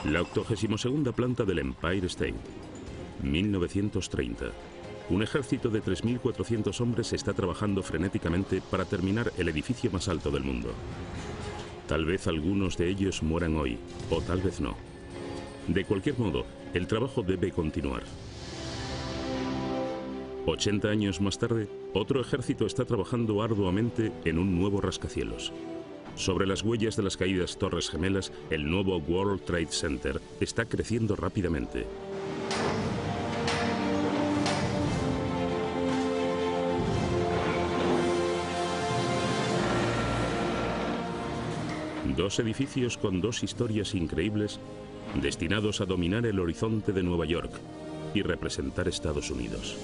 La 82ª planta del Empire State, 1930. Un ejército de 3.400 hombres está trabajando frenéticamente para terminar el edificio más alto del mundo. Tal vez algunos de ellos mueran hoy, o tal vez no. De cualquier modo, el trabajo debe continuar. 80 años más tarde, otro ejército está trabajando arduamente en un nuevo rascacielos. Sobre las huellas de las caídas Torres Gemelas, el nuevo World Trade Center está creciendo rápidamente. Dos edificios con dos historias increíbles, destinados a dominar el horizonte de Nueva York y representar Estados Unidos.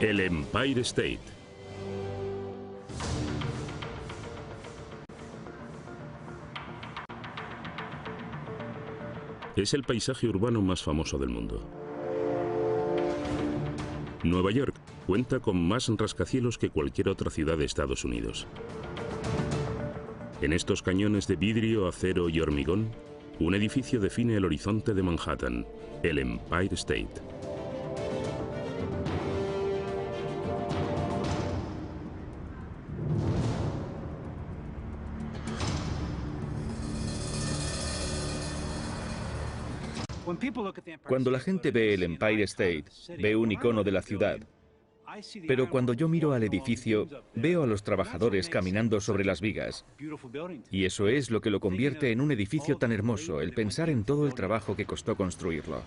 El Empire State. Es el paisaje urbano más famoso del mundo. Nueva York cuenta con más rascacielos que cualquier otra ciudad de Estados Unidos. En estos cañones de vidrio, acero y hormigón, un edificio define el horizonte de Manhattan, el Empire State. Cuando la gente ve el Empire State, ve un icono de la ciudad. Pero cuando yo miro al edificio, veo a los trabajadores caminando sobre las vigas. Y eso es lo que lo convierte en un edificio tan hermoso, el pensar en todo el trabajo que costó construirlo.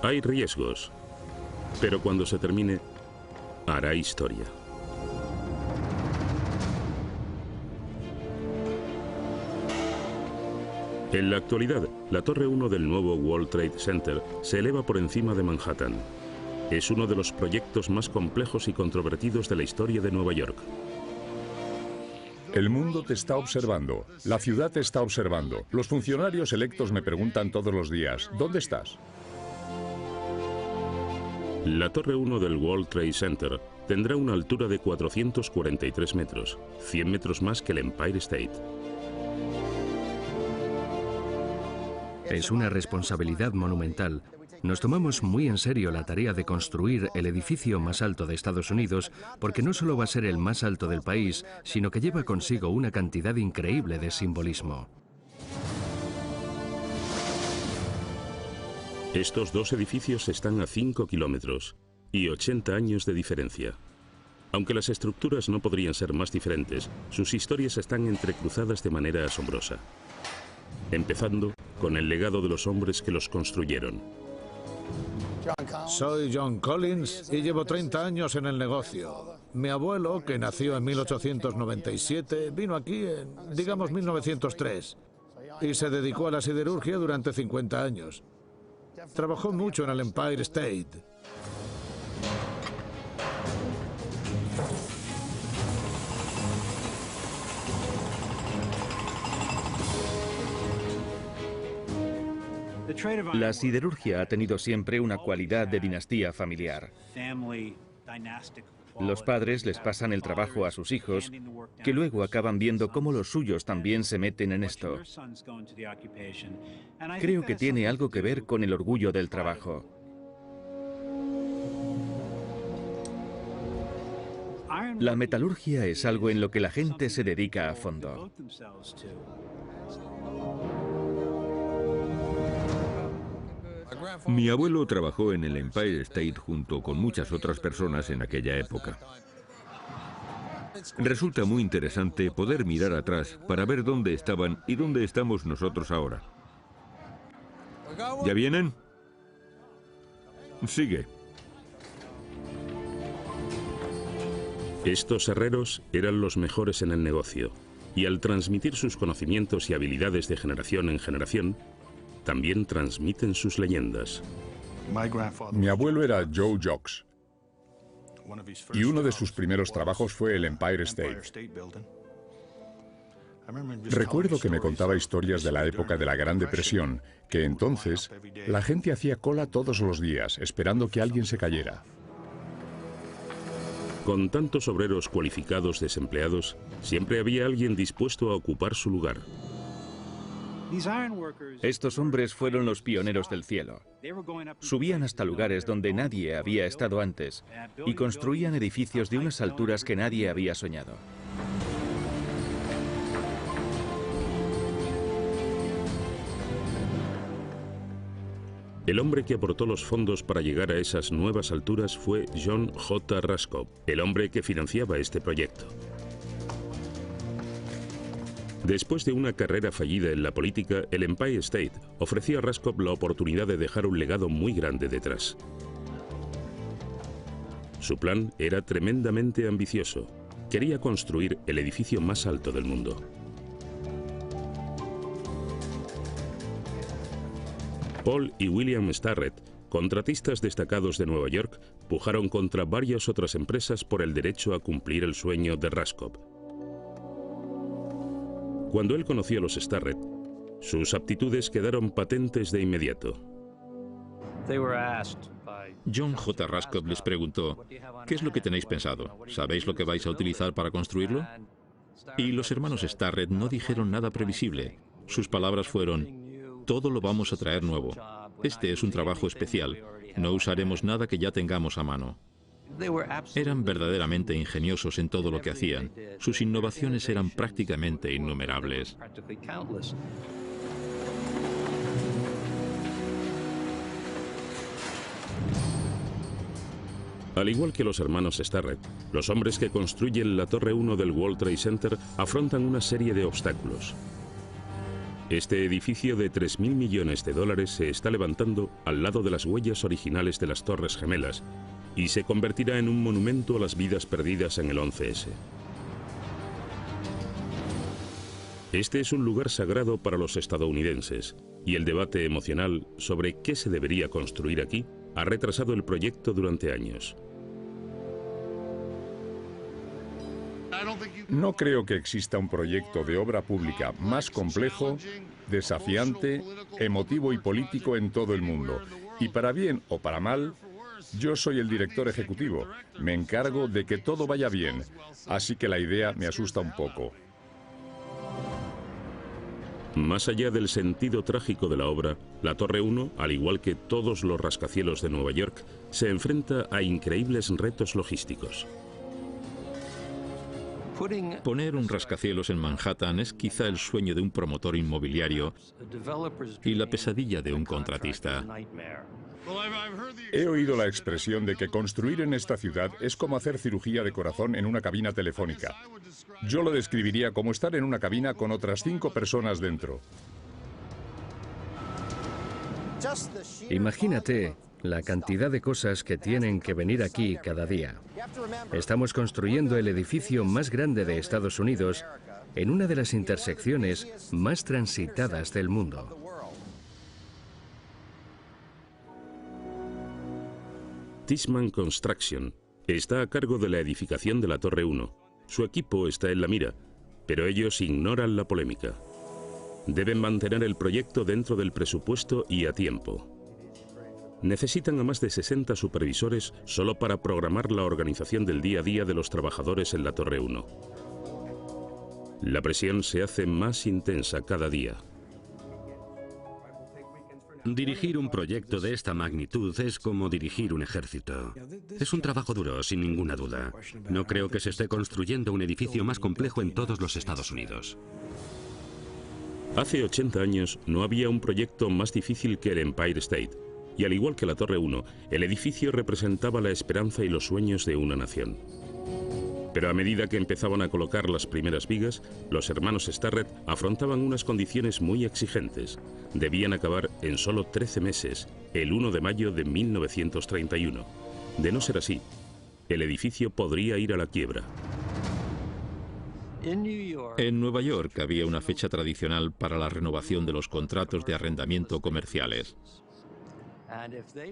Hay riesgos, pero cuando se termine, hará historia. En la actualidad, la Torre 1 del nuevo World Trade Center se eleva por encima de Manhattan. Es uno de los proyectos más complejos y controvertidos de la historia de Nueva York. El mundo te está observando, la ciudad te está observando. Los funcionarios electos me preguntan todos los días, ¿dónde estás? La Torre 1 del World Trade Center tendrá una altura de 443 metros, 100 metros más que el Empire State. Es una responsabilidad monumental. Nos tomamos muy en serio la tarea de construir el edificio más alto de Estados Unidos, porque no solo va a ser el más alto del país, sino que lleva consigo una cantidad increíble de simbolismo. Estos dos edificios están a 5 kilómetros y 80 años de diferencia. Aunque las estructuras no podrían ser más diferentes, sus historias están entrecruzadas de manera asombrosa. Empezando con el legado de los hombres que los construyeron. Soy John Collins y llevo 30 años en el negocio. Mi abuelo, que nació en 1897, vino aquí en, digamos, 1903 y se dedicó a la siderurgia durante 50 años. Trabajó mucho en el Empire State. La siderurgia ha tenido siempre una cualidad de dinastía familiar. Los padres les pasan el trabajo a sus hijos, que luego acaban viendo cómo los suyos también se meten en esto. Creo que tiene algo que ver con el orgullo del trabajo. La metalurgia es algo en lo que la gente se dedica a fondo. Mi abuelo trabajó en el Empire State junto con muchas otras personas en aquella época. Resulta muy interesante poder mirar atrás para ver dónde estaban y dónde estamos nosotros ahora. ¿Ya vienen? Sigue. Estos herreros eran los mejores en el negocio, y al transmitir sus conocimientos y habilidades de generación en generación, también transmiten sus leyendas. Mi abuelo era Joe Jocks y uno de sus primeros trabajos fue el Empire State. Recuerdo que me contaba historias de la época de la Gran Depresión, que entonces la gente hacía cola todos los días, esperando que alguien se cayera. Con tantos obreros cualificados desempleados, siempre había alguien dispuesto a ocupar su lugar. Estos hombres fueron los pioneros del cielo. Subían hasta lugares donde nadie había estado antes y construían edificios de unas alturas que nadie había soñado. El hombre que aportó los fondos para llegar a esas nuevas alturas fue John J. Raskob, el hombre que financiaba este proyecto. Después de una carrera fallida en la política, el Empire State ofreció a Raskob la oportunidad de dejar un legado muy grande detrás. Su plan era tremendamente ambicioso. Quería construir el edificio más alto del mundo. Paul y William Starrett, contratistas destacados de Nueva York, pujaron contra varias otras empresas por el derecho a cumplir el sueño de Raskob. Cuando él conoció a los Starrett, sus aptitudes quedaron patentes de inmediato. John J. Raskob les preguntó, ¿qué es lo que tenéis pensado? ¿Sabéis lo que vais a utilizar para construirlo? Y los hermanos Starrett no dijeron nada previsible. Sus palabras fueron, todo lo vamos a traer nuevo. Este es un trabajo especial. No usaremos nada que ya tengamos a mano. Eran verdaderamente ingeniosos en todo lo que hacían. Sus innovaciones eran prácticamente innumerables. Al igual que los hermanos Starrett, los hombres que construyen la Torre 1 del World Trade Center afrontan una serie de obstáculos. Este edificio de 3.000 millones de dólares se está levantando al lado de las huellas originales de las Torres Gemelas y se convertirá en un monumento a las vidas perdidas en el 11S. Este es un lugar sagrado para los estadounidenses y el debate emocional sobre qué se debería construir aquí ha retrasado el proyecto durante años. No creo que exista un proyecto de obra pública más complejo, desafiante, emotivo y político en todo el mundo. Y para bien o para mal, yo soy el director ejecutivo. Me encargo de que todo vaya bien. Así que la idea me asusta un poco. Más allá del sentido trágico de la obra, la Torre 1, al igual que todos los rascacielos de Nueva York, se enfrenta a increíbles retos logísticos. Poner un rascacielos en Manhattan es quizá el sueño de un promotor inmobiliario y la pesadilla de un contratista. He oído la expresión de que construir en esta ciudad es como hacer cirugía de corazón en una cabina telefónica. Yo lo describiría como estar en una cabina con otras 5 personas dentro. Imagínate la cantidad de cosas que tienen que venir aquí cada día. Estamos construyendo el edificio más grande de Estados Unidos en una de las intersecciones más transitadas del mundo. Tishman Construction está a cargo de la edificación de la Torre 1. Su equipo está en la mira, pero ellos ignoran la polémica. Deben mantener el proyecto dentro del presupuesto y a tiempo. Necesitan a más de 60 supervisores solo para programar la organización del día a día de los trabajadores en la Torre 1. La presión se hace más intensa cada día. Dirigir un proyecto de esta magnitud es como dirigir un ejército. Es un trabajo duro, sin ninguna duda. No creo que se esté construyendo un edificio más complejo en todos los Estados Unidos. Hace 80 años no había un proyecto más difícil que el Empire State. Y al igual que la Torre 1, el edificio representaba la esperanza y los sueños de una nación. Pero a medida que empezaban a colocar las primeras vigas, los hermanos Starrett afrontaban unas condiciones muy exigentes. Debían acabar en solo 13 meses, el 1 de mayo de 1931. De no ser así, el edificio podría ir a la quiebra. En Nueva York había una fecha tradicional para la renovación de los contratos de arrendamiento comerciales.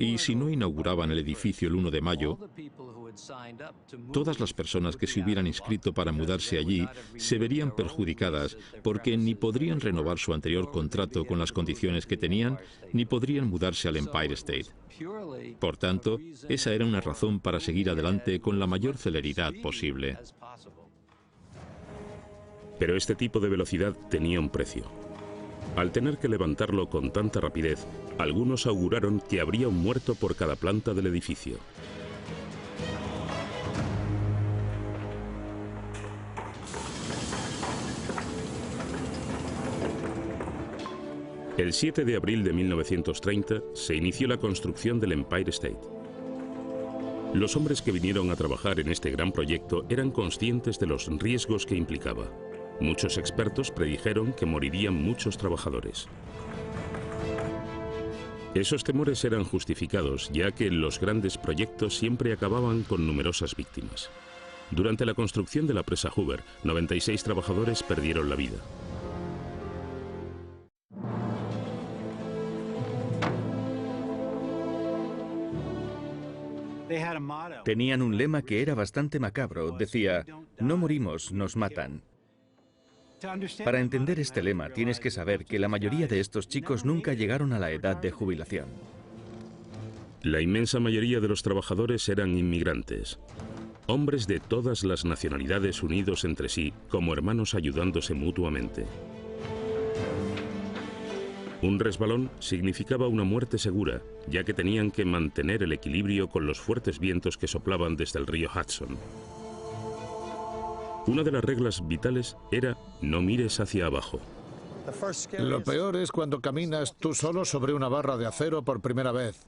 Y si no inauguraban el edificio el 1 de mayo, todas las personas que se hubieran inscrito para mudarse allí se verían perjudicadas porque ni podrían renovar su anterior contrato con las condiciones que tenían, ni podrían mudarse al Empire State. Por tanto, esa era una razón para seguir adelante con la mayor celeridad posible. Pero este tipo de velocidad tenía un precio. Al tener que levantarlo con tanta rapidez, algunos auguraron que habría un muerto por cada planta del edificio. El 7 de abril de 1930 se inició la construcción del Empire State. Los hombres que vinieron a trabajar en este gran proyecto eran conscientes de los riesgos que implicaba. Muchos expertos predijeron que morirían muchos trabajadores. Esos temores eran justificados, ya que los grandes proyectos siempre acababan con numerosas víctimas. Durante la construcción de la presa Hoover, 96 trabajadores perdieron la vida. Tenían un lema que era bastante macabro. Decía, no morimos, nos matan. Para entender este lema, tienes que saber que la mayoría de estos chicos nunca llegaron a la edad de jubilación. La inmensa mayoría de los trabajadores eran inmigrantes. Hombres de todas las nacionalidades unidos entre sí, como hermanos ayudándose mutuamente. Un resbalón significaba una muerte segura, ya que tenían que mantener el equilibrio con los fuertes vientos que soplaban desde el río Hudson. Una de las reglas vitales era no mires hacia abajo. Lo peor es cuando caminas tú solo sobre una barra de acero por primera vez.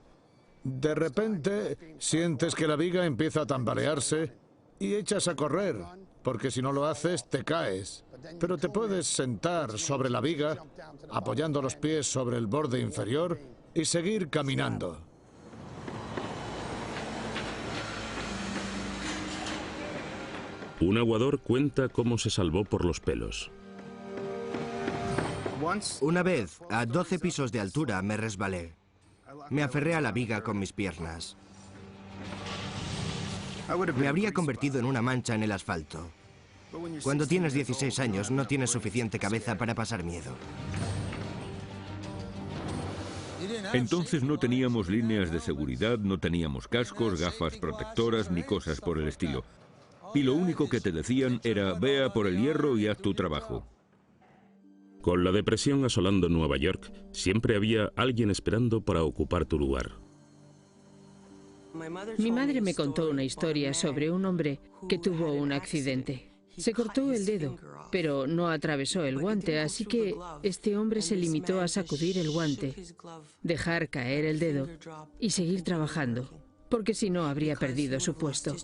De repente sientes que la viga empieza a tambalearse y echas a correr, porque si no lo haces te caes. Pero te puedes sentar sobre la viga, apoyando los pies sobre el borde inferior y seguir caminando. Un aguador cuenta cómo se salvó por los pelos. Una vez, a 12 pisos de altura, me resbalé. Me aferré a la viga con mis piernas. Me habría convertido en una mancha en el asfalto. Cuando tienes 16 años, no tienes suficiente cabeza para pasar miedo. Entonces no teníamos líneas de seguridad, no teníamos cascos, gafas protectoras ni cosas por el estilo. Y lo único que te decían era, ve a por el hierro y haz tu trabajo. Con la depresión asolando Nueva York, siempre había alguien esperando para ocupar tu lugar. Mi madre me contó una historia sobre un hombre que tuvo un accidente. Se cortó el dedo, pero no atravesó el guante, así que este hombre se limitó a sacudir el guante, dejar caer el dedo y seguir trabajando, porque si no habría perdido su puesto.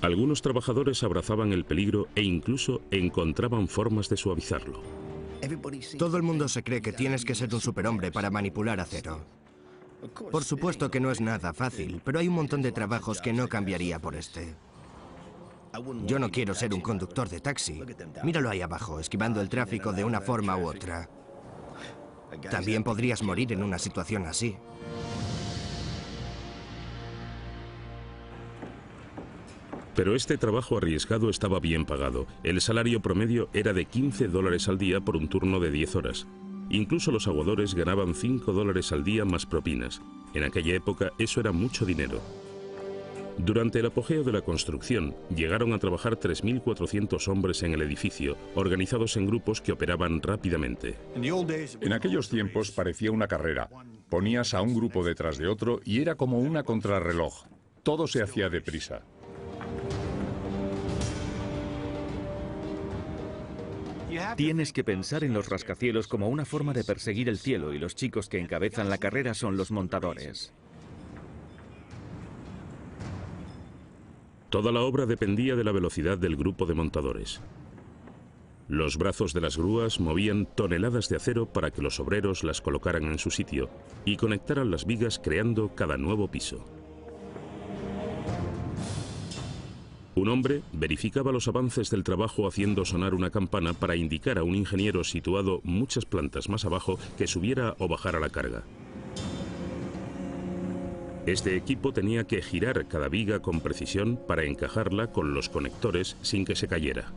Algunos trabajadores abrazaban el peligro e incluso encontraban formas de suavizarlo. Todo el mundo se cree que tienes que ser un superhombre para manipular acero. Por supuesto que no es nada fácil, pero hay un montón de trabajos que no cambiaría por este. Yo no quiero ser un conductor de taxi. Míralo ahí abajo, esquivando el tráfico de una forma u otra. También podrías morir en una situación así. Pero este trabajo arriesgado estaba bien pagado. El salario promedio era de $15 al día por un turno de 10 horas. Incluso los aguadores ganaban $5 al día más propinas. En aquella época eso era mucho dinero. Durante el apogeo de la construcción, llegaron a trabajar 3.400 hombres en el edificio, organizados en grupos que operaban rápidamente. En aquellos tiempos parecía una carrera. Ponías a un grupo detrás de otro y era como una contrarreloj. Todo se hacía deprisa. Tienes que pensar en los rascacielos como una forma de perseguir el cielo y los chicos que encabezan la carrera son los montadores. Toda la obra dependía de la velocidad del grupo de montadores. Los brazos de las grúas movían toneladas de acero para que los obreros las colocaran en su sitio y conectaran las vigas creando cada nuevo piso. Un hombre verificaba los avances del trabajo haciendo sonar una campana para indicar a un ingeniero situado muchas plantas más abajo que subiera o bajara la carga. Este equipo tenía que girar cada viga con precisión para encajarla con los conectores sin que se cayera.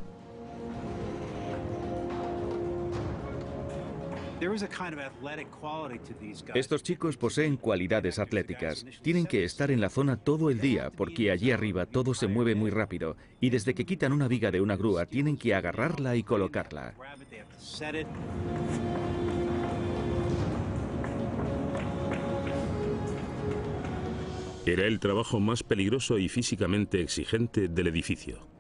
Estos chicos poseen cualidades atléticas. Tienen que estar en la zona todo el día porque allí arriba todo se mueve muy rápido y desde que quitan una viga de una grúa tienen que agarrarla y colocarla. Era el trabajo más peligroso y físicamente exigente del edificio.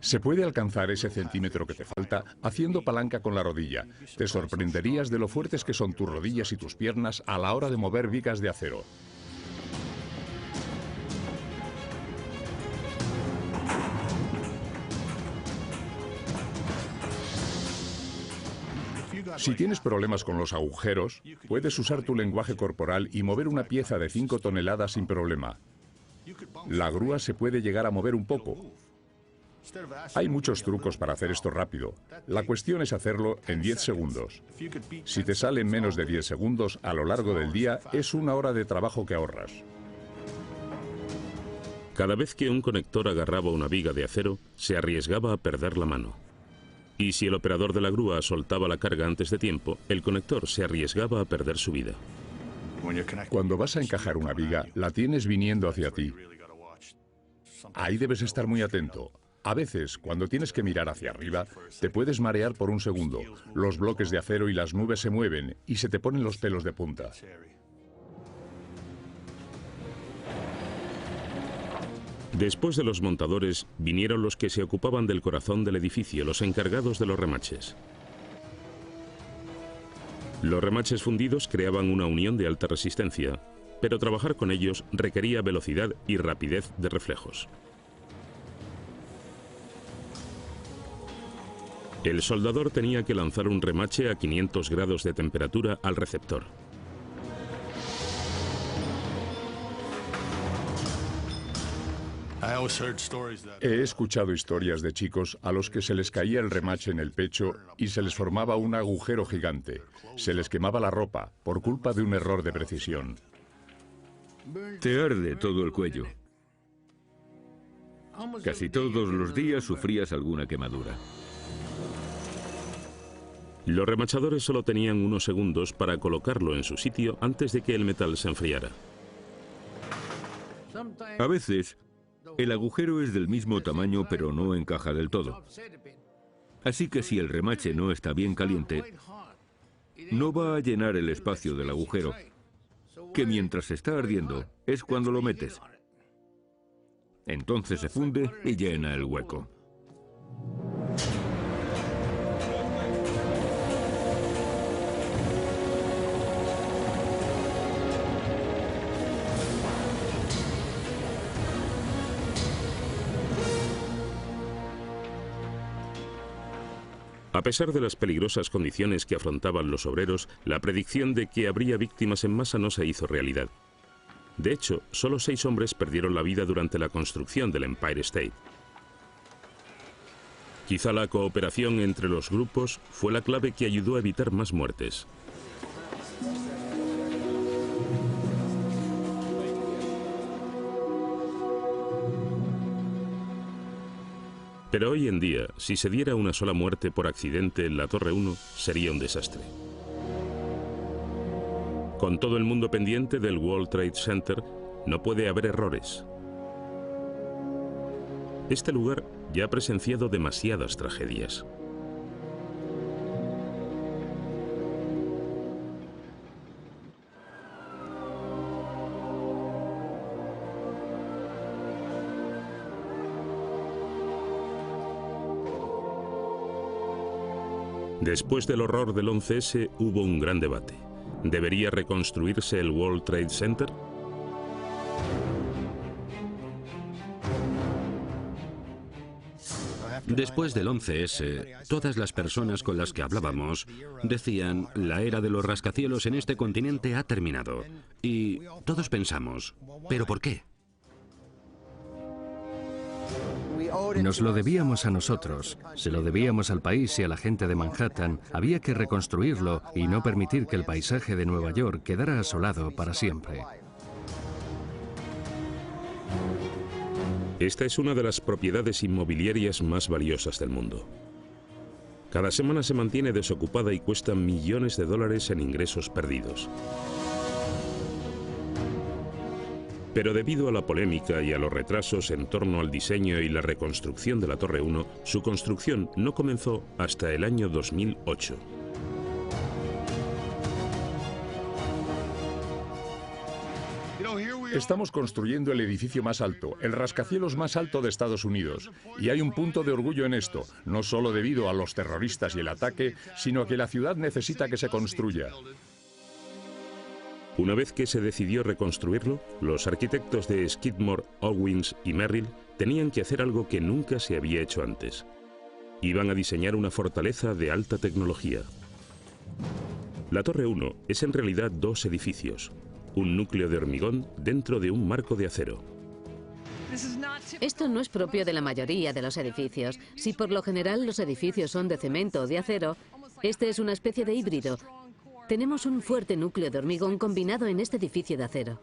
Se puede alcanzar ese centímetro que te falta haciendo palanca con la rodilla. Te sorprenderías de lo fuertes que son tus rodillas y tus piernas a la hora de mover vigas de acero. Si tienes problemas con los agujeros, puedes usar tu lenguaje corporal y mover una pieza de 5 toneladas sin problema. La grúa se puede llegar a mover un poco. Hay muchos trucos para hacer esto rápido. La cuestión es hacerlo en 10 segundos. Si te sale en menos de 10 segundos a lo largo del día, es una hora de trabajo que ahorras. Cada vez que un conector agarraba una viga de acero, se arriesgaba a perder la mano. Y si el operador de la grúa soltaba la carga antes de tiempo, el conector se arriesgaba a perder su vida. Cuando vas a encajar una viga, la tienes viniendo hacia ti. Ahí debes estar muy atento. A veces, cuando tienes que mirar hacia arriba, te puedes marear por un segundo. Los bloques de acero y las nubes se mueven y se te ponen los pelos de punta. Después de los montadores, vinieron los que se ocupaban del corazón del edificio, los encargados de los remaches. Los remaches fundidos creaban una unión de alta resistencia, pero trabajar con ellos requería velocidad y rapidez de reflejos. El soldador tenía que lanzar un remache a 500 grados de temperatura al receptor. He escuchado historias de chicos a los que se les caía el remache en el pecho y se les formaba un agujero gigante. Se les quemaba la ropa por culpa de un error de precisión. Te arde todo el cuello. Casi todos los días sufrías alguna quemadura. Los remachadores solo tenían unos segundos para colocarlo en su sitio antes de que el metal se enfriara. A veces, el agujero es del mismo tamaño pero no encaja del todo. Así que si el remache no está bien caliente, no va a llenar el espacio del agujero, que mientras está ardiendo es cuando lo metes. Entonces se funde y llena el hueco. A pesar de las peligrosas condiciones que afrontaban los obreros, la predicción de que habría víctimas en masa no se hizo realidad. De hecho, solo 6 hombres perdieron la vida durante la construcción del Empire State. Quizá la cooperación entre los grupos fue la clave que ayudó a evitar más muertes. Pero hoy en día, si se diera una sola muerte por accidente en la Torre 1, sería un desastre. Con todo el mundo pendiente del World Trade Center, no puede haber errores. Este lugar ya ha presenciado demasiadas tragedias. Después del horror del 11S hubo un gran debate. ¿Debería reconstruirse el World Trade Center? Después del 11S, todas las personas con las que hablábamos decían, la era de los rascacielos en este continente ha terminado. Y todos pensamos, ¿pero por qué? Nos lo debíamos a nosotros, se lo debíamos al país y a la gente de Manhattan. Había que reconstruirlo y no permitir que el paisaje de Nueva York quedara asolado para siempre. Esta es una de las propiedades inmobiliarias más valiosas del mundo. Cada semana se mantiene desocupada y cuesta millones de dólares en ingresos perdidos. Pero debido a la polémica y a los retrasos en torno al diseño y la reconstrucción de la Torre 1, su construcción no comenzó hasta el año 2008. Estamos construyendo el edificio más alto, el rascacielos más alto de Estados Unidos. Y hay un punto de orgullo en esto, no solo debido a los terroristas y el ataque, sino que la ciudad necesita que se construya. Una vez que se decidió reconstruirlo, los arquitectos de Skidmore, Owings y Merrill tenían que hacer algo que nunca se había hecho antes. Iban a diseñar una fortaleza de alta tecnología. La Torre 1 es en realidad dos edificios. Un núcleo de hormigón dentro de un marco de acero. Esto no es propio de la mayoría de los edificios. Si por lo general los edificios son de cemento o de acero, este es una especie de híbrido. Tenemos un fuerte núcleo de hormigón combinado en este edificio de acero.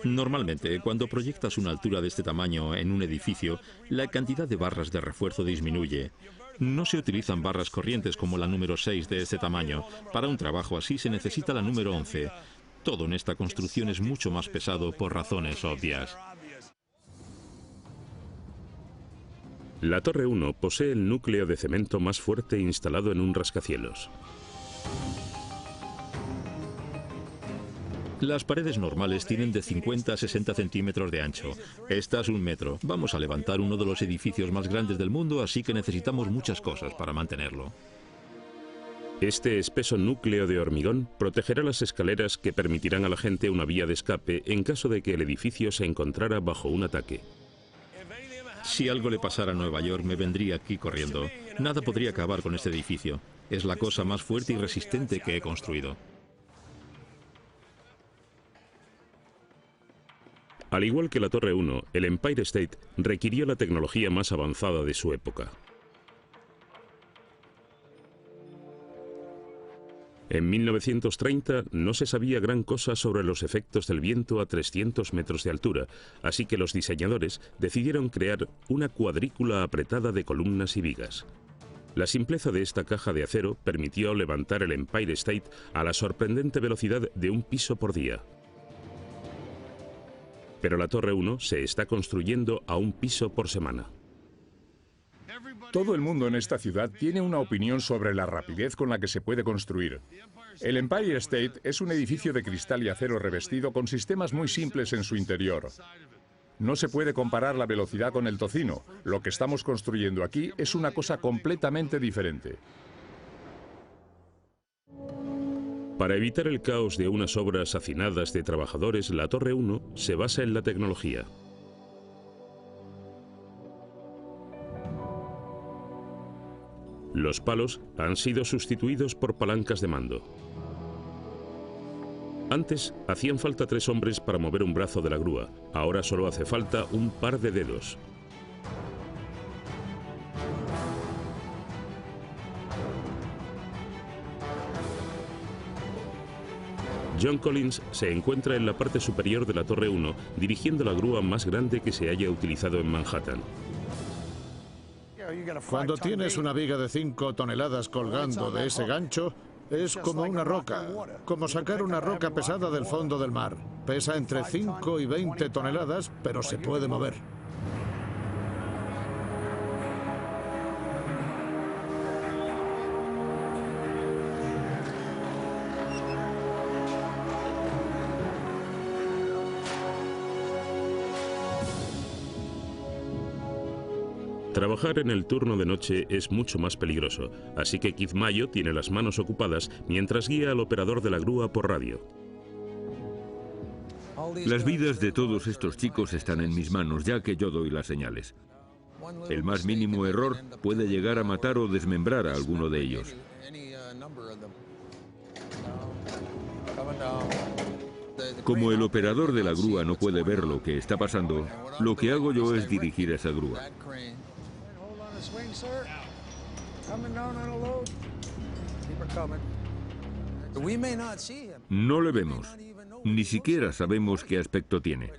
Normalmente, cuando proyectas una altura de este tamaño en un edificio, la cantidad de barras de refuerzo disminuye. No se utilizan barras corrientes como la número 6 de este tamaño. Para un trabajo así se necesita la número 11. Todo en esta construcción es mucho más pesado por razones obvias. La Torre 1 posee el núcleo de cemento más fuerte instalado en un rascacielos. Las paredes normales tienen de 50 a 60 centímetros de ancho. Esta es 1 metro. Vamos a levantar uno de los edificios más grandes del mundo, así que necesitamos muchas cosas para mantenerlo. Este espeso núcleo de hormigón protegerá las escaleras que permitirán a la gente una vía de escape en caso de que el edificio se encontrara bajo un ataque. Si algo le pasara a Nueva York, me vendría aquí corriendo. Nada podría acabar con este edificio. Es la cosa más fuerte y resistente que he construido. Al igual que la Torre 1, el Empire State requirió la tecnología más avanzada de su época. En 1930 no se sabía gran cosa sobre los efectos del viento a 300 metros de altura, así que los diseñadores decidieron crear una cuadrícula apretada de columnas y vigas. La simpleza de esta caja de acero permitió levantar el Empire State a la sorprendente velocidad de 1 piso por día. Pero la Torre 1 se está construyendo a 1 piso por semana. Todo el mundo en esta ciudad tiene una opinión sobre la rapidez con la que se puede construir. El Empire State es un edificio de cristal y acero revestido con sistemas muy simples en su interior. No se puede comparar la velocidad con el tocino. Lo que estamos construyendo aquí es una cosa completamente diferente. Para evitar el caos de unas obras hacinadas de trabajadores, la Torre 1 se basa en la tecnología. Los palos han sido sustituidos por palancas de mando. Antes hacían falta 3 hombres para mover un brazo de la grúa. Ahora solo hace falta un par de dedos. John Collins se encuentra en la parte superior de la Torre 1, dirigiendo la grúa más grande que se haya utilizado en Manhattan. Cuando tienes una viga de 5 toneladas colgando de ese gancho, es como una roca, como sacar una roca pesada del fondo del mar. Pesa entre 5 y 20 toneladas, pero se puede mover. Trabajar en el turno de noche es mucho más peligroso, así que Keith Mayo tiene las manos ocupadas mientras guía al operador de la grúa por radio. Las vidas de todos estos chicos están en mis manos, ya que yo doy las señales. El más mínimo error puede llegar a matar o desmembrar a alguno de ellos. Como el operador de la grúa no puede ver lo que está pasando, lo que hago yo es dirigir esa grúa. No le vemos, ni siquiera sabemos qué aspecto tiene,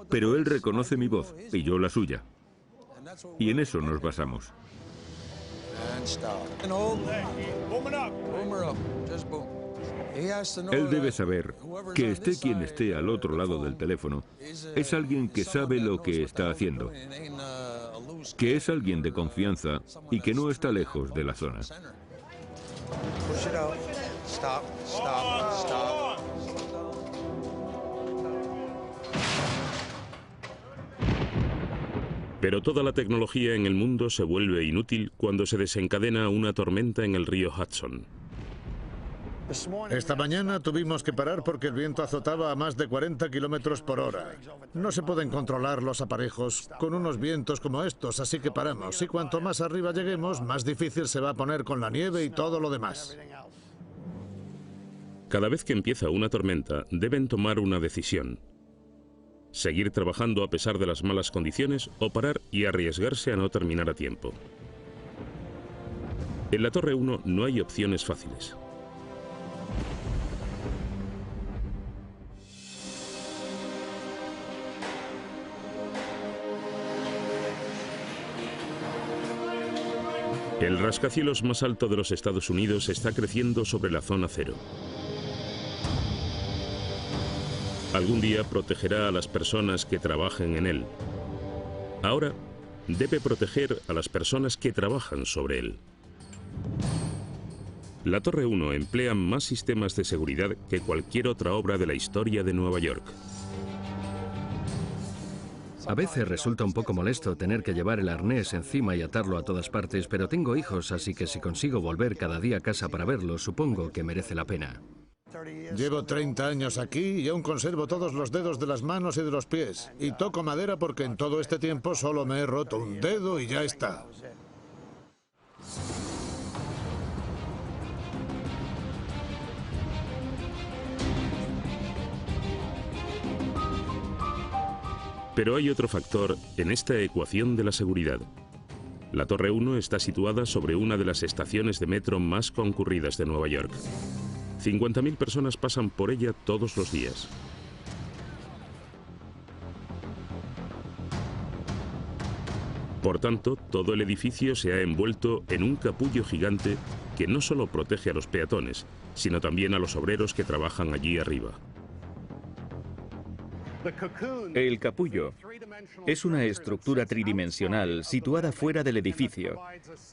pero él reconoce mi voz y yo la suya. Y en eso nos basamos. Él debe saber que esté quien esté al otro lado del teléfono, es alguien que sabe lo que está haciendo, que es alguien de confianza y que no está lejos de la zona. Pero toda la tecnología en el mundo se vuelve inútil cuando se desencadena una tormenta en el río Hudson. Esta mañana tuvimos que parar porque el viento azotaba a más de 40 kilómetros por hora. No se pueden controlar los aparejos con unos vientos como estos, así que paramos. Y cuanto más arriba lleguemos, más difícil se va a poner con la nieve y todo lo demás. Cada vez que empieza una tormenta, deben tomar una decisión. Seguir trabajando a pesar de las malas condiciones o parar y arriesgarse a no terminar a tiempo. En la Torre 1 no hay opciones fáciles. El rascacielos más alto de los Estados Unidos está creciendo sobre la zona cero. Algún día protegerá a las personas que trabajen en él. Ahora debe proteger a las personas que trabajan sobre él. La Torre 1 emplea más sistemas de seguridad que cualquier otra obra de la historia de Nueva York. A veces resulta un poco molesto tener que llevar el arnés encima y atarlo a todas partes, pero tengo hijos, así que si consigo volver cada día a casa para verlos, supongo que merece la pena. Llevo 30 años aquí y aún conservo todos los dedos de las manos y de los pies. Y toco madera porque en todo este tiempo solo me he roto un dedo y ya está. Pero hay otro factor en esta ecuación de la seguridad. La Torre 1 está situada sobre una de las estaciones de metro más concurridas de Nueva York. 50.000 personas pasan por ella todos los días. Por tanto, todo el edificio se ha envuelto en un capullo gigante que no solo protege a los peatones, sino también a los obreros que trabajan allí arriba. El capullo es una estructura tridimensional situada fuera del edificio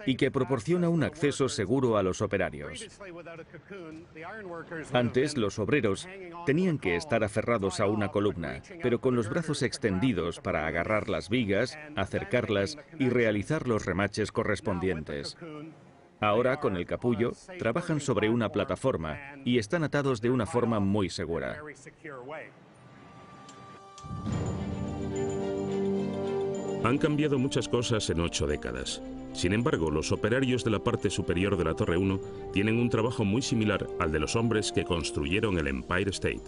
y que proporciona un acceso seguro a los operarios. Antes, los obreros tenían que estar aferrados a una columna, pero con los brazos extendidos para agarrar las vigas, acercarlas y realizar los remaches correspondientes. Ahora, con el capullo, trabajan sobre una plataforma y están atados de una forma muy segura. Han cambiado muchas cosas en 8 décadas. Sin embargo, los operarios de la parte superior de la Torre 1 tienen un trabajo muy similar al de los hombres que construyeron el Empire State.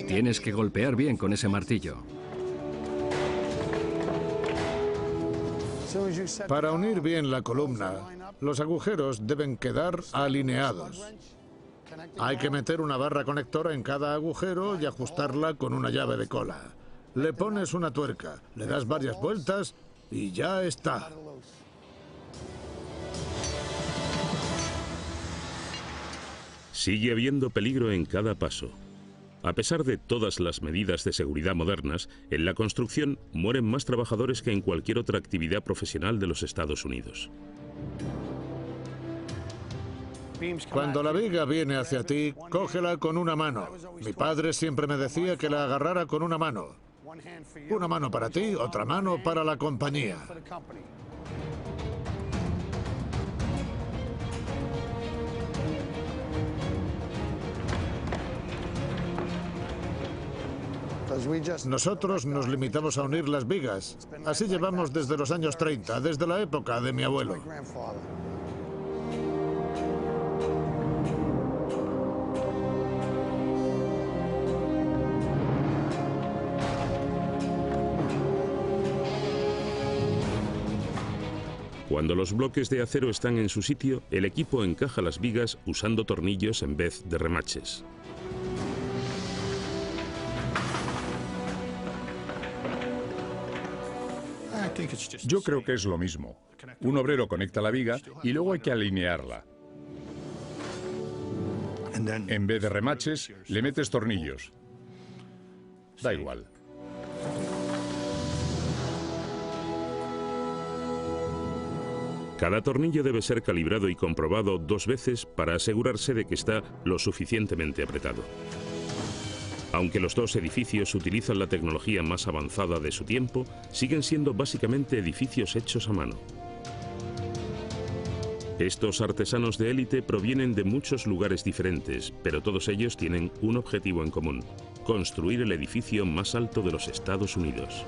Tienes que golpear bien con ese martillo. Para unir bien la columna, los agujeros deben quedar alineados. Hay que meter una barra conectora en cada agujero y ajustarla con una llave de cola. Le pones una tuerca, le das varias vueltas y ya está. Sigue habiendo peligro en cada paso. A pesar de todas las medidas de seguridad modernas, en la construcción mueren más trabajadores que en cualquier otra actividad profesional de los Estados Unidos. Cuando la viga viene hacia ti, cógela con una mano. Mi padre siempre me decía que la agarrara con una mano. Una mano para ti, otra mano para la compañía. Nosotros nos limitamos a unir las vigas. Así llevamos desde los años 30, desde la época de mi abuelo. Cuando los bloques de acero están en su sitio, el equipo encaja las vigas usando tornillos en vez de remaches. Yo creo que es lo mismo. Un obrero conecta la viga y luego hay que alinearla. En vez de remaches, le metes tornillos. Da igual. Cada tornillo debe ser calibrado y comprobado 2 veces para asegurarse de que está lo suficientemente apretado. Aunque los dos edificios utilizan la tecnología más avanzada de su tiempo, siguen siendo básicamente edificios hechos a mano. Estos artesanos de élite provienen de muchos lugares diferentes, pero todos ellos tienen un objetivo en común: construir el edificio más alto de los Estados Unidos.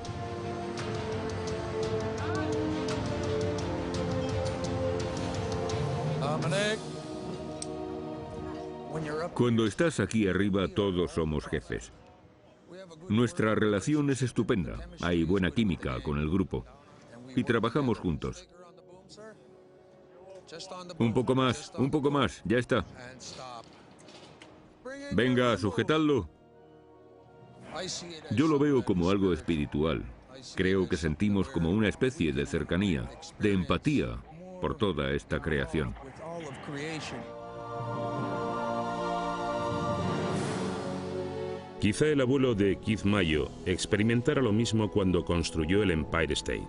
Cuando estás aquí arriba, todos somos jefes. Nuestra relación es estupenda. Hay buena química con el grupo. Y trabajamos juntos. Un poco más, ya está. Venga, sujetadlo. Yo lo veo como algo espiritual. Creo que sentimos como una especie de cercanía, de empatía por toda esta creación. Quizá el abuelo de Keith Mayo experimentara lo mismo cuando construyó el Empire State.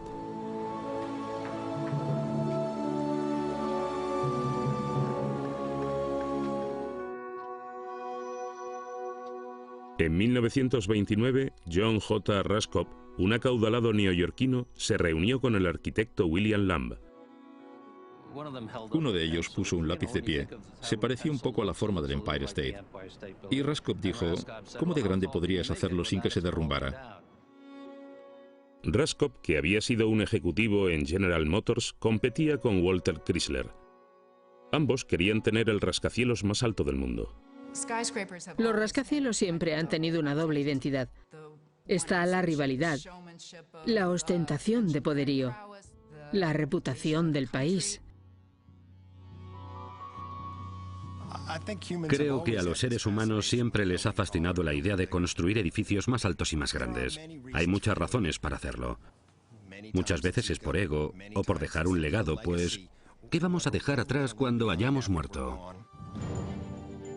En 1929, John J. Raskob, un acaudalado neoyorquino, se reunió con el arquitecto William Lamb. Uno de ellos puso un lápiz de pie. Se parecía un poco a la forma del Empire State. Y Raskob dijo, ¿cómo de grande podrías hacerlo sin que se derrumbara? Raskob, que había sido un ejecutivo en General Motors, competía con Walter Chrysler. Ambos querían tener el rascacielos más alto del mundo. Los rascacielos siempre han tenido una doble identidad. Está la rivalidad, la ostentación de poderío, la reputación del país. Creo que a los seres humanos siempre les ha fascinado la idea de construir edificios más altos y más grandes. Hay muchas razones para hacerlo. Muchas veces es por ego o por dejar un legado, pues ¿qué vamos a dejar atrás cuando hayamos muerto?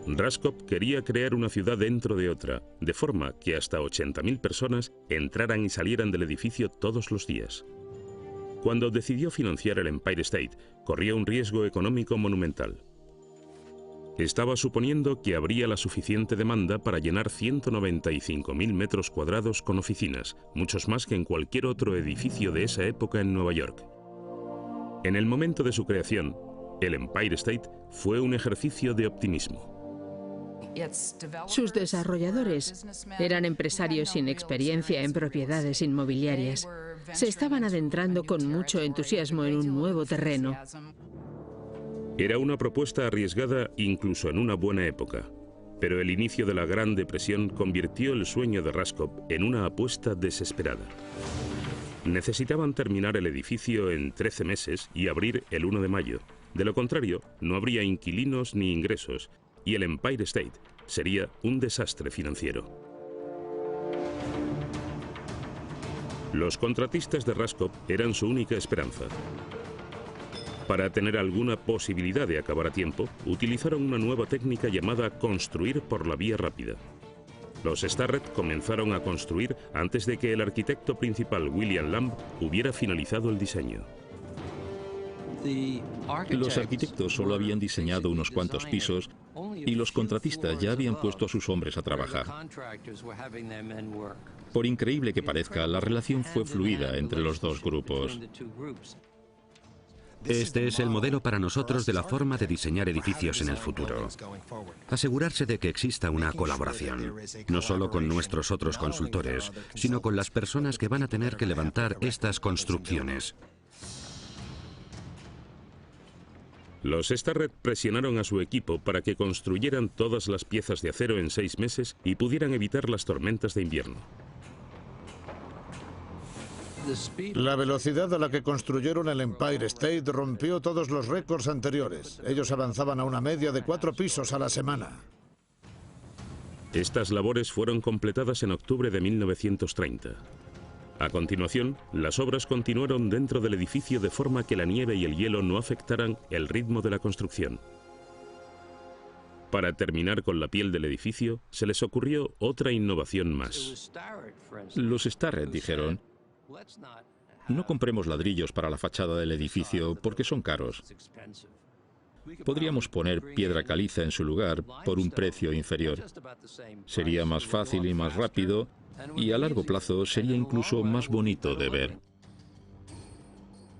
Raskob quería crear una ciudad dentro de otra, de forma que hasta 80.000 personas entraran y salieran del edificio todos los días. Cuando decidió financiar el Empire State, corría un riesgo económico monumental. Estaba suponiendo que habría la suficiente demanda para llenar 195.000 metros cuadrados con oficinas, muchos más que en cualquier otro edificio de esa época en Nueva York. En el momento de su creación, el Empire State fue un ejercicio de optimismo. Sus desarrolladores eran empresarios sin experiencia en propiedades inmobiliarias. Se estaban adentrando con mucho entusiasmo en un nuevo terreno. Era una propuesta arriesgada incluso en una buena época, pero el inicio de la Gran Depresión convirtió el sueño de Raskob en una apuesta desesperada. Necesitaban terminar el edificio en 13 meses y abrir el 1 de mayo. De lo contrario, no habría inquilinos ni ingresos, y el Empire State sería un desastre financiero. Los contratistas de Raskob eran su única esperanza. Para tener alguna posibilidad de acabar a tiempo, utilizaron una nueva técnica llamada construir por la vía rápida. Los Starrett comenzaron a construir antes de que el arquitecto principal William Lamb hubiera finalizado el diseño. Los arquitectos solo habían diseñado unos cuantos pisos y los contratistas ya habían puesto a sus hombres a trabajar. Por increíble que parezca, la relación fue fluida entre los dos grupos. Este es el modelo para nosotros de la forma de diseñar edificios en el futuro. Asegurarse de que exista una colaboración, no solo con nuestros otros consultores, sino con las personas que van a tener que levantar estas construcciones. Los Starrett presionaron a su equipo para que construyeran todas las piezas de acero en 6 meses y pudieran evitar las tormentas de invierno. La velocidad a la que construyeron el Empire State rompió todos los récords anteriores. Ellos avanzaban a una media de 4 pisos a la semana. Estas labores fueron completadas en octubre de 1930. A continuación, las obras continuaron dentro del edificio de forma que la nieve y el hielo no afectaran el ritmo de la construcción. Para terminar con la piel del edificio, se les ocurrió otra innovación más. Los Starrett dijeron: no compremos ladrillos para la fachada del edificio porque son caros. Podríamos poner piedra caliza en su lugar por un precio inferior. Sería más fácil y más rápido, y a largo plazo sería incluso más bonito de ver.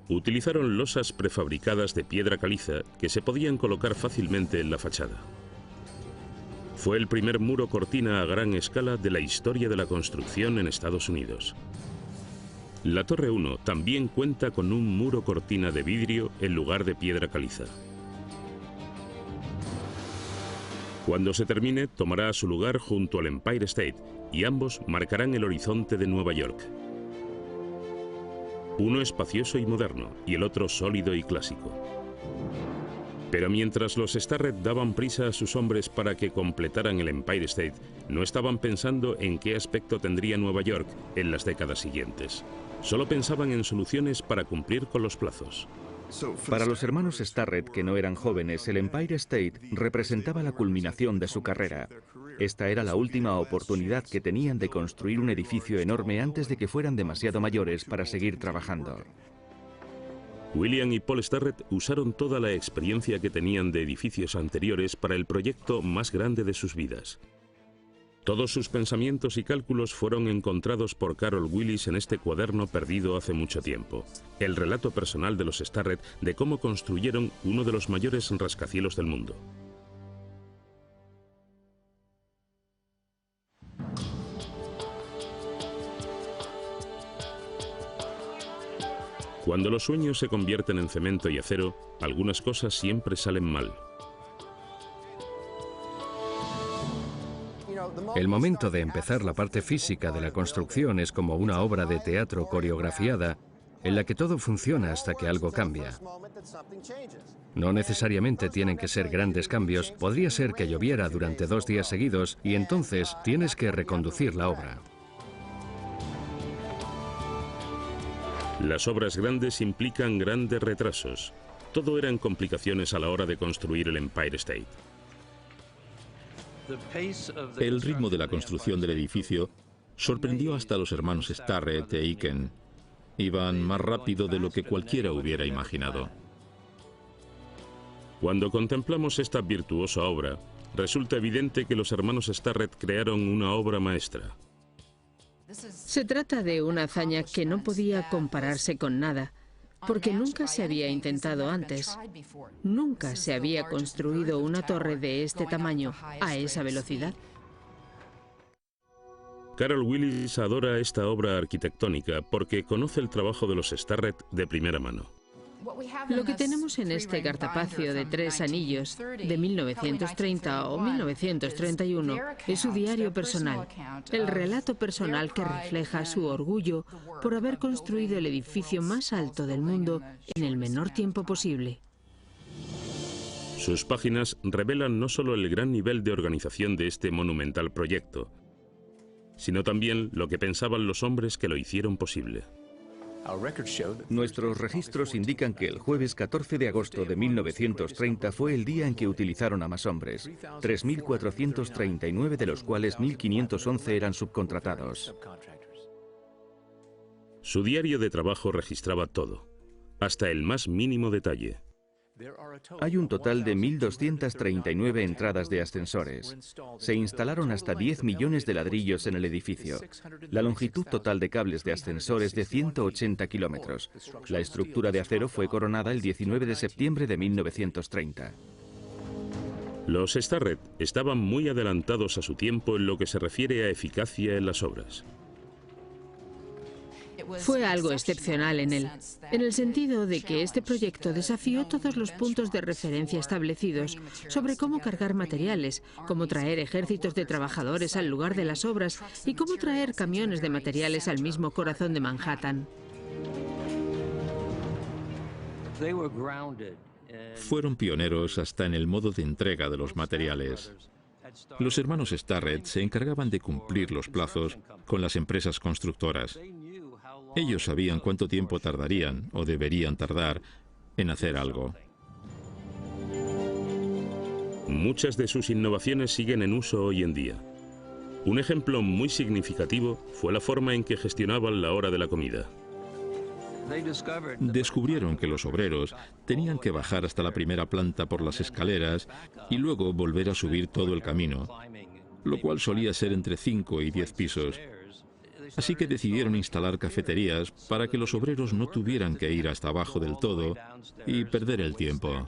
Utilizaron losas prefabricadas de piedra caliza que se podían colocar fácilmente en la fachada. Fue el primer muro cortina a gran escala de la historia de la construcción en Estados Unidos. La Torre 1 también cuenta con un muro cortina de vidrio en lugar de piedra caliza. Cuando se termine, tomará su lugar junto al Empire State y ambos marcarán el horizonte de Nueva York. Uno espacioso y moderno y el otro sólido y clásico. Pero mientras los Starrett daban prisa a sus hombres para que completaran el Empire State, no estaban pensando en qué aspecto tendría Nueva York en las décadas siguientes. Solo pensaban en soluciones para cumplir con los plazos. Para los hermanos Starrett, que no eran jóvenes, el Empire State representaba la culminación de su carrera. Esta era la última oportunidad que tenían de construir un edificio enorme antes de que fueran demasiado mayores para seguir trabajando. William y Paul Starrett usaron toda la experiencia que tenían de edificios anteriores para el proyecto más grande de sus vidas. Todos sus pensamientos y cálculos fueron encontrados por Carol Willis en este cuaderno perdido hace mucho tiempo, el relato personal de los Starrett de cómo construyeron uno de los mayores rascacielos del mundo. Cuando los sueños se convierten en cemento y acero, algunas cosas siempre salen mal. El momento de empezar la parte física de la construcción es como una obra de teatro coreografiada en la que todo funciona hasta que algo cambia. No necesariamente tienen que ser grandes cambios, podría ser que lloviera durante 2 días seguidos y entonces tienes que reconducir la obra. Las obras grandes implican grandes retrasos. Todo eran complicaciones a la hora de construir el Empire State. El ritmo de la construcción del edificio sorprendió hasta a los hermanos Starrett e Aiken. Iban más rápido de lo que cualquiera hubiera imaginado. Cuando contemplamos esta virtuosa obra, resulta evidente que los hermanos Starrett crearon una obra maestra. Se trata de una hazaña que no podía compararse con nada, porque nunca se había intentado antes. Nunca se había construido una torre de este tamaño, a esa velocidad. Carol Willis adora esta obra arquitectónica porque conoce el trabajo de los Starrett de primera mano. Lo que tenemos en este cartapacio de 3 anillos de 1930 o 1931 es su diario personal, el relato personal que refleja su orgullo por haber construido el edificio más alto del mundo en el menor tiempo posible. Sus páginas revelan no solo el gran nivel de organización de este monumental proyecto, sino también lo que pensaban los hombres que lo hicieron posible. Nuestros registros indican que el jueves 14 de agosto de 1930 fue el día en que utilizaron a más hombres, 3.439 de los cuales 1.511 eran subcontratados. Su diario de trabajo registraba todo, hasta el más mínimo detalle. Hay un total de 1.239 entradas de ascensores. Se instalaron hasta 10 millones de ladrillos en el edificio. La longitud total de cables de ascensor es de 180 kilómetros. La estructura de acero fue coronada el 19 de septiembre de 1930. Los Starrett estaban muy adelantados a su tiempo en lo que se refiere a eficacia en las obras. Fue algo excepcional en él, en el sentido de que este proyecto desafió todos los puntos de referencia establecidos sobre cómo cargar materiales, cómo traer ejércitos de trabajadores al lugar de las obras y cómo traer camiones de materiales al mismo corazón de Manhattan. Fueron pioneros hasta en el modo de entrega de los materiales. Los hermanos Starrett se encargaban de cumplir los plazos con las empresas constructoras. Ellos sabían cuánto tiempo tardarían, o deberían tardar, en hacer algo. Muchas de sus innovaciones siguen en uso hoy en día. Un ejemplo muy significativo fue la forma en que gestionaban la hora de la comida. Descubrieron que los obreros tenían que bajar hasta la primera planta por las escaleras y luego volver a subir todo el camino, lo cual solía ser entre 5 y 10 pisos. Así que decidieron instalar cafeterías para que los obreros no tuvieran que ir hasta abajo del todo y perder el tiempo.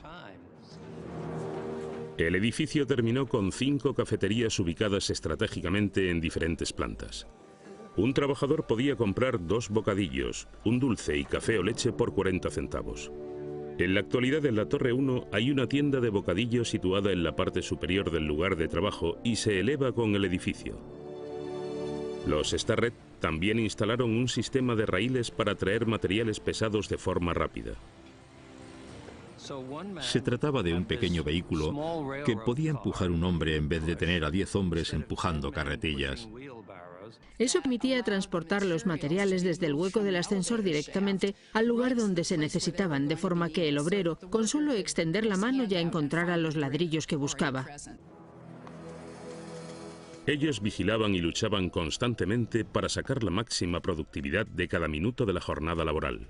El edificio terminó con 5 cafeterías ubicadas estratégicamente en diferentes plantas. Un trabajador podía comprar 2 bocadillos, un dulce y café o leche por 40 centavos. En la actualidad en la Torre 1 hay una tienda de bocadillos situada en la parte superior del lugar de trabajo y se eleva con el edificio. Los Starrett también instalaron un sistema de raíles para traer materiales pesados de forma rápida. Se trataba de un pequeño vehículo que podía empujar un hombre en vez de tener a 10 hombres empujando carretillas. Eso permitía transportar los materiales desde el hueco del ascensor directamente al lugar donde se necesitaban, de forma que el obrero, con solo extender la mano, ya encontrara los ladrillos que buscaba. Ellos vigilaban y luchaban constantemente para sacar la máxima productividad de cada minuto de la jornada laboral.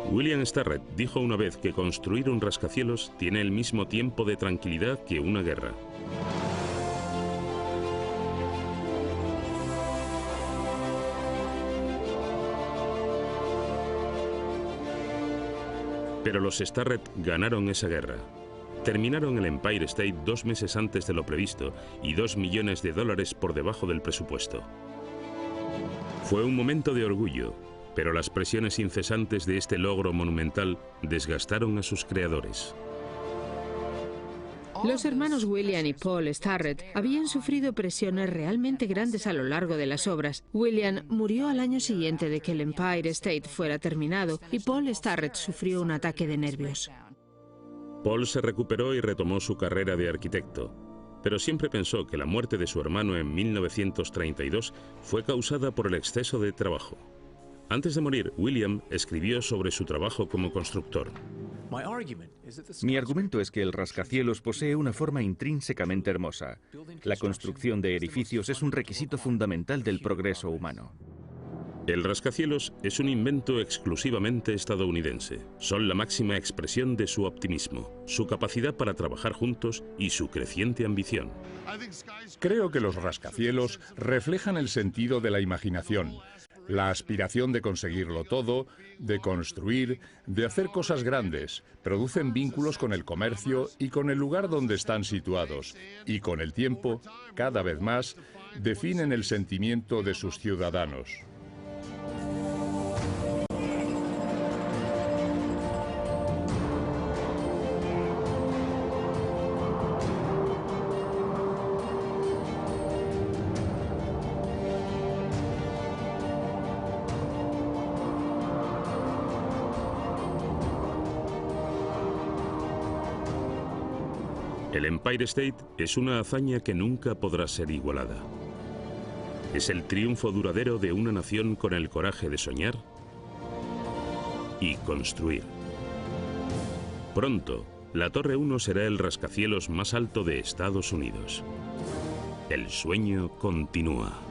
William Starrett dijo una vez que construir un rascacielos tiene el mismo tiempo de tranquilidad que una guerra. Pero los Starrett ganaron esa guerra. Terminaron el Empire State 2 meses antes de lo previsto y $2 millones por debajo del presupuesto. Fue un momento de orgullo, pero las presiones incesantes de este logro monumental desgastaron a sus creadores. Los hermanos William y Paul Starrett habían sufrido presiones realmente grandes a lo largo de las obras. William murió al año siguiente de que el Empire State fuera terminado y Paul Starrett sufrió un ataque de nervios. Paul se recuperó y retomó su carrera de arquitecto, pero siempre pensó que la muerte de su hermano en 1932 fue causada por el exceso de trabajo. Antes de morir, William escribió sobre su trabajo como constructor. Mi argumento es que el rascacielos posee una forma intrínsecamente hermosa. La construcción de edificios es un requisito fundamental del progreso humano. El rascacielos es un invento exclusivamente estadounidense. Son la máxima expresión de su optimismo, su capacidad para trabajar juntos y su creciente ambición. Creo que los rascacielos reflejan el sentido de la imaginación, la aspiración de conseguirlo todo, de construir, de hacer cosas grandes. Producen vínculos con el comercio y con el lugar donde están situados. Y con el tiempo, cada vez más, definen el sentimiento de sus ciudadanos. El Empire State es una hazaña que nunca podrá ser igualada. Es el triunfo duradero de una nación con el coraje de soñar y construir. Pronto, la Torre 1 será el rascacielos más alto de Estados Unidos. El sueño continúa.